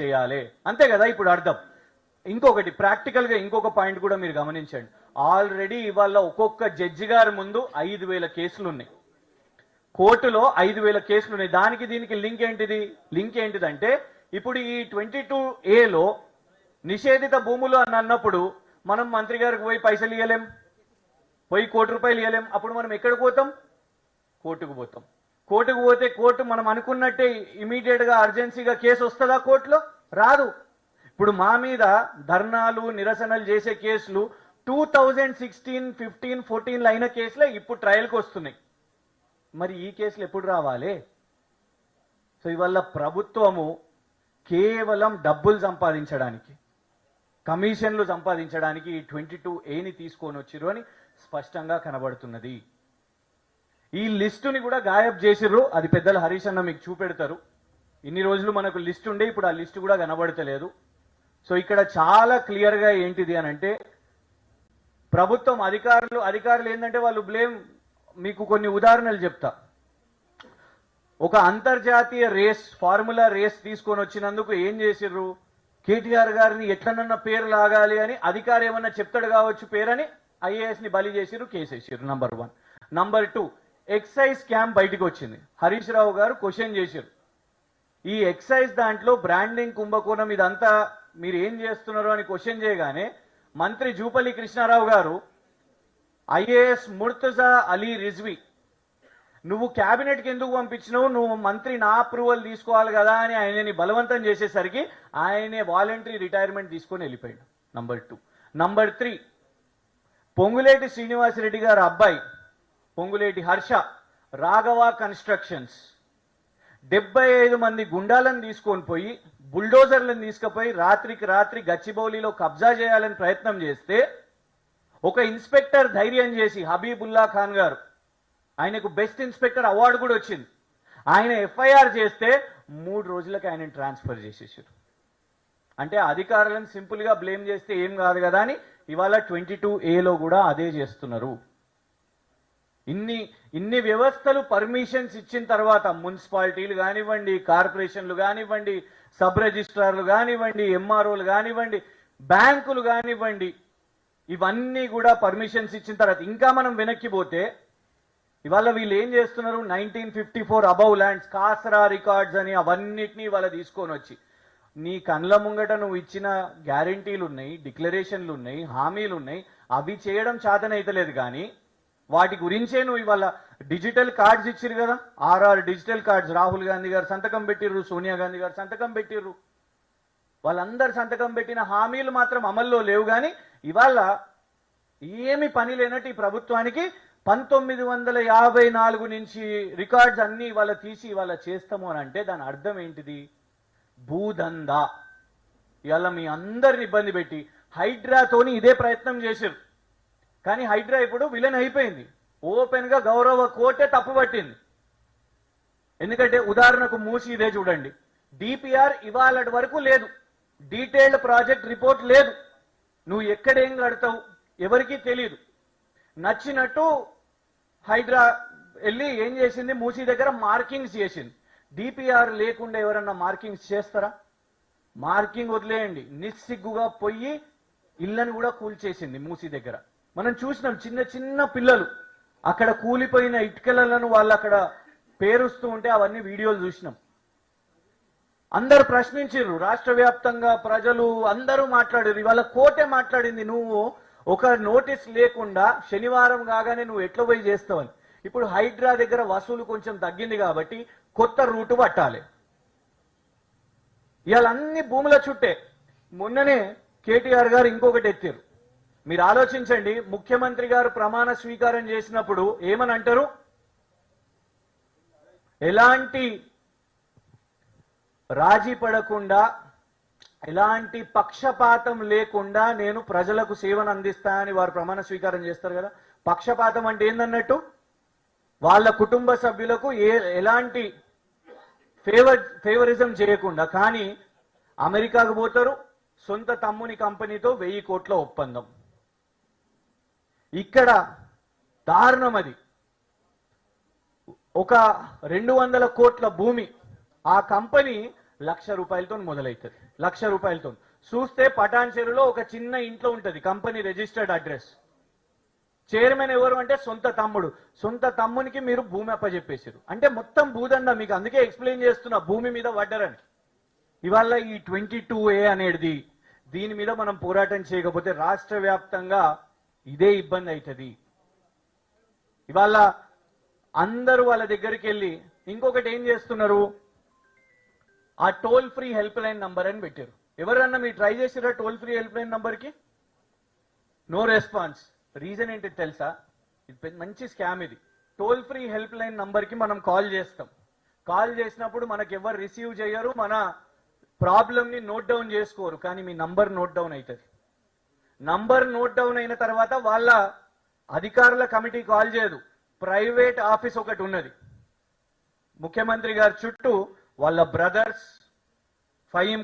చేయాలి, అంతే కదా ఇప్పుడు అర్థం. ఇంకొకటి ప్రాక్టికల్గా ఇంకొక పాయింట్ కూడా మీరు గమనించండి. ఆల్రెడీ ఇవాళ ఒక్కొక్క జడ్జి గారి ముందు 5,000 కేసులు ఉన్నాయి, కోర్టులో 5,000 కేసులు ఉన్నాయి. దానికి దీనికి లింక్ ఏంటిదంటే ఇప్పుడు ఈ 22A నిషేధిత భూములు అని అన్నప్పుడు మనం మంత్రి గారికి పోయి పైసలు ఇవ్వలేం, పోయి ₹1,00,00,000 ఇవ్వలేం. అప్పుడు మనం ఎక్కడికి పోతాం? కోర్టుకు పోతాం. కోర్టుకు పోతే కోర్టు మనం అనుకున్నట్టే ఇమీడియట్గా అర్జెన్సీగా కేసు వస్తుందా? కోర్టులో రాదు. ఇప్పుడు మా మీద ధర్నాలు నిరసనలు చేసే కేసులు 2016, 15, 14 అయిన కేసులే ఇప్పుడు ట్రయల్కి వస్తున్నాయి. మరి ఈ కేసులు ఎప్పుడు రావాలి? సో ఇవాళ ప్రభుత్వము కేవలం డబ్బులు సంపాదించడానికి, కమిషన్లు సంపాదించడానికి ఈ 22Aని తీసుకొని వచ్చిర్రు అని స్పష్టంగా కనబడుతున్నది. ఈ లిస్టుని కూడా గాయబ్ చేసిర్రు. అది పెద్దల హరీష్ అన్న మీకు చూపెడతారు. ఇన్ని రోజులు మనకు లిస్ట్ ఉండే, ఇప్పుడు ఆ లిస్టు కూడా కనబడతలేదు. సో ఇక్కడ చాలా క్లియర్గా ఏంటిది అని అంటే ప్రభుత్వం అధికారులు ఏంటంటే వాళ్ళు బ్లేమ్. మీకు కొన్ని ఉదాహరణలు చెప్తా. ఒక అంతర్జాతీయ రేస్, ఫార్ములా రేస్ తీసుకొని వచ్చినందుకు ఏం చేసిర్రు? కేటీఆర్ గారిని ఎట్లనన్నా పేరు లాగాలి అని అధికారి ఏమన్నా చెప్తాడు కావచ్చు పేరని IAS ని బలి చేసిర్రు, కేసేసిర్రు. నంబర్ 1. నంబర్ 2, ఎక్సైజ్ క్యాంప్ బయటకు వచ్చింది. హరీష్ రావు గారు క్వశ్చన్ చేశారు, ఈ ఎక్సైజ్ దాంట్లో బ్రాండింగ్ కుంభకోణం ఇదంతా మీరు ఏం చేస్తున్నారు అని క్వశ్చన్ చేయగానే మంత్రి జూపల్లి కృష్ణారావు గారు IAS ముర్తజా అలీ రిజ్వీ, నువ్వు క్యాబినెట్కి ఎందుకు పంపించినావు, నువ్వు మంత్రి నా అప్రూవల్ తీసుకోవాలి కదా అని ఆయనని బలవంతం చేసేసరికి ఆయనే వాలంటరీ రిటైర్మెంట్ తీసుకొని వెళ్ళిపోయాడు. నంబర్ 2. నంబర్ 3, పొంగులేటి శ్రీనివాసరెడ్డి గారు అబ్బాయి పొంగులేటి హర్ష రాఘవ కన్స్ట్రక్షన్స్ 75 మంది గుండాలను తీసుకొని పోయి బుల్డోజర్లను తీసుకుపోయి రాత్రికి రాత్రి గచ్చిబౌలిలో కబ్జా చేయాలని ప్రయత్నం చేస్తే ఒక ఇన్స్పెక్టర్ ధైర్యం చేసి హబీబుల్లా ఖాన్ గారు, ఆయనకు బెస్ట్ ఇన్స్పెక్టర్ అవార్డు కూడా వచ్చింది, ఆయన FIR చేస్తే 3 రోజులకి ఆయనను ట్రాన్స్ఫర్ చేసేసారు. అంటే అధికారులను సింపుల్గా బ్లేమ్ చేస్తే ఏం కాదు కదా అని ఇవాళ 22A కూడా అదే చేస్తున్నారు. ఇన్ని వ్యవస్థలు పర్మిషన్స్ ఇచ్చిన తర్వాత మున్సిపాలిటీలు కానివ్వండి, కార్పొరేషన్లు కానివ్వండి, సబ్ రిజిస్ట్రార్లు కానివ్వండి, MROలు కానివ్వండి, బ్యాంకులు కానివ్వండి, ఇవన్నీ కూడా పర్మిషన్స్ ఇచ్చిన తర్వాత ఇంకా మనం వెనక్కి పోతే ఇవాళ వీళ్ళు ఏం చేస్తున్నారు? 1954 అబౌవ్ ల్యాండ్స్, కాసరా రికార్డ్స్ అని అవన్నిటినీ ఇవాళ తీసుకొని వచ్చి నీ కండ్ల ముంగట నువ్వు ఇచ్చిన గ్యారంటీలు ఉన్నాయి, డిక్లరేషన్లు ఉన్నాయి, హామీలు ఉన్నాయి, అవి చేయడం చేతనైతలేదు. కానీ వాటి గురించే నువ్వు ఇవాళ డిజిటల్ కార్డ్స్ ఇచ్చిరు కదా, 6 డిజిటల్ కార్డ్స్ రాహుల్ గాంధీ గారు సంతకం పెట్టిర్రు, సోనియా గాంధీ గారు సంతకం పెట్టిర్రు. వాళ్ళందరు సంతకం పెట్టిన హామీలు మాత్రం అమల్లో లేవు. కానీ ఇవాళ ఏమి పని లేనట్టు ఈ ప్రభుత్వానికి 1954 నుంచి రికార్డ్స్ అన్ని ఇవాళ తీసి ఇవాళ చేస్తాము అని అంటే దాని అర్థం ఏంటిది? భూదందా. ఇవాళ మీ అందరిని ఇబ్బంది పెట్టి హైడ్రాతోని ఇదే ప్రయత్నం చేశారు. కానీ హైడ్రా ఇప్పుడు విలన్ అయిపోయింది. ఓపెన్గా గౌరవ కోర్టే తప్పుపట్టింది. ఎందుకంటే ఉదాహరణకు మూసి ఇదే చూడండి, DPR ఇవాళ వరకు లేదు, డీటెయిల్డ్ ప్రాజెక్ట్ రిపోర్ట్ లేదు, నువ్వు ఎక్కడేం కడతావు ఎవరికీ తెలియదు. నచ్చినట్టు హైడ్రా వెళ్ళి ఏం చేసింది? మూసి దగ్గర మార్కింగ్స్ చేసింది. DPR లేకుండా ఎవరన్నా మార్కింగ్స్ చేస్తారా? మార్కింగ్ వదిలేయండి, నిస్సిగ్గుగా పోయి ఇళ్లను కూడా కూల్చేసింది మూసి దగ్గర. మనం చూసినాం, చిన్న చిన్న పిల్లలు అక్కడ కూలిపోయిన ఇటుకలను వాళ్ళు అక్కడ పేరుస్తూ ఉంటే అవన్నీ వీడియోలు చూసినాం. అందరు ప్రశ్నించారు, రాష్ట్ర వ్యాప్తంగా ప్రజలు అందరూ మాట్లాడారు. ఇవాళ కోర్టే మాట్లాడింది, నువ్వు ఒక నోటీస్ లేకుండా శనివారం కాగానే నువ్వు ఎట్లా పోయి చేస్తావని. ఇప్పుడు హైడ్రా దగ్గర వసూలు కొంచెం తగ్గింది కాబట్టి కొత్త రూటు పట్టాలి. ఇవాళ అన్ని భూముల చుట్టే. మొన్ననే KTR గారు ఇంకొకటి ఎత్తారు. మీరు ఆలోచించండి, ముఖ్యమంత్రి గారు ప్రమాణ స్వీకారం చేసినప్పుడు ఏమని అంటారు? ఎలాంటి రాజీ పడకుండా, ఎలాంటి పక్షపాతం లేకుండా నేను ప్రజలకు సేవను అందిస్తా అని వారు ప్రమాణ స్వీకారం చేస్తారు కదా. పక్షపాతం అంటే ఏందన్నట్టు? వాళ్ళ కుటుంబ సభ్యులకు ఎలాంటి ఫేవరిజం చేయకుండా. కానీ అమెరికాకు పోతారు, సొంత తమ్ముని కంపెనీతో 1000 కోట్ల ఒప్పందం. ఇక్కడ దారుణం అది. ఒక 200 కోట్ల భూమి, ఆ కంపెనీ 1,00,000 రూపాయలతో మొదలవుతుంది. 1,00,000 రూపాయలతో చూస్తే పటాన్ చెరువులో ఒక చిన్న ఇంట్లో ఉంటది, కంపెనీ రిజిస్టర్డ్ అడ్రస్. చైర్మన్ ఎవరు అంటే సొంత తమ్ముడు. సొంత తమ్మునికి మీరు భూమి అప్పచెప్పేసారు అంటే మొత్తం భూదండ. మీకు అందుకే ఎక్స్ప్లెయిన్ చేస్తున్నా, భూమి మీద పడ్డారని. ఇవాళ ఈ 22A అనేది, దీని మీద మనం పోరాటం చేయకపోతే రాష్ట్ర వ్యాప్తంగా ఇదే ఇబ్బంది అవుతుంది. ఇవాళ అందరూ వాళ్ళ దగ్గరికి వెళ్ళి ఇంకొకటి ఏం చేస్తున్నారు, ఆ toll free help line number అని పెట్టారు. ఎవరన్నా మీరు ట్రై చేసిరా టోల్ ఫ్రీ హెల్ప్ లైన్ నంబర్కి? No response. రీజన్ ఏంటి తెలుసా? ఇది మంచి స్కామ్. ఇది టోల్ ఫ్రీ హెల్ప్ లైన్ నంబర్కి మనం కాల్ చేస్తాం. కాల్ చేసినప్పుడు మనకు ఎవరు రిసీవ్ చేయరు, మన ప్రాబ్లమ్ని నోట్ డౌన్ చేసుకోరు, కానీ మీ నంబర్ నోట్ డౌన్ అవుతుంది. నంబర్ నోట్ డౌన్ అయిన తర్వాత వాళ్ళ అధికారుల కమిటీ కాల్ చేయదు, ప్రైవేట్ ఆఫీస్ ఒకటి ఉన్నది. ముఖ్యమంత్రి గారి చుట్టూ వాళ్ళ బ్రదర్స్, ఫహీం